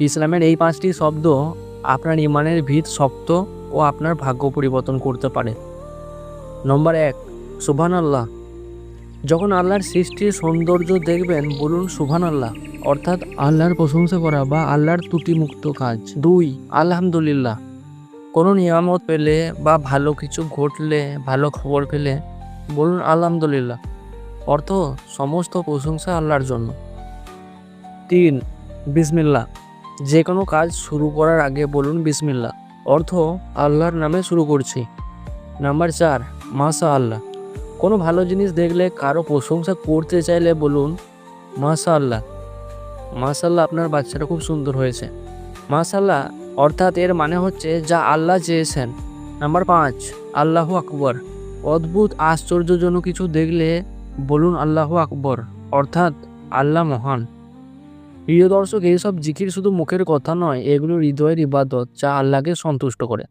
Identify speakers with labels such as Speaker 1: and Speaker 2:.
Speaker 1: ইসলামের এই 5টি শব্দ আপনার ইমানের ভিত শক্ত ও আপনার ভাগ্য পরিবর্তন করতে পারে। নম্বর 1, সুবহানাল্লাহ। যখন আল্লাহর সৃষ্টির সৌন্দর্য দেখবেন বলুন সুবহানাল্লাহ, অর্থাৎ আল্লাহর প্রশংসা করা বা আল্লাহর ত্রুটিমুক্ত কাজ। 2, আলহামদুলিল্লাহ। কোনো নিয়ামত পেলে বা ভালো কিছু ঘটলে, ভালো খবর পেলে বলুন আলহামদুলিল্লাহ, অর্থ সমস্ত প্রশংসা আল্লাহর জন্য। 3, বিসমিল্লাহ। যে কোনো কাজ শুরু করার আগে বলুন বিসমিল্লাহ, অর্থ আল্লাহর নামে শুরু করছি। নাম্বার 4, মাশা আল্লাহ। কোনো ভালো জিনিস দেখলে কারো প্রশংসা করতে চাইলে বলুন মাশা আল্লাহ। মাশাআল্লাহ, আপনার বাচ্চাটা খুব সুন্দর হয়েছে। মাশাআল্লাহ অর্থাৎ এর মানে হচ্ছে যা আল্লাহ চেয়েছেন। নাম্বার 5, আল্লাহু আকবর। অদ্ভুত আশ্চর্যজনক কিছু দেখলে বলুন আল্লাহু আকবর, অর্থাৎ আল্লাহ মহান। প্রিয় দর্শক, এইসব জিকির শুধু মুখের কথা নয়, এগুলো হৃদয়ের ইবাদত যা আল্লাহকে সন্তুষ্ট করে।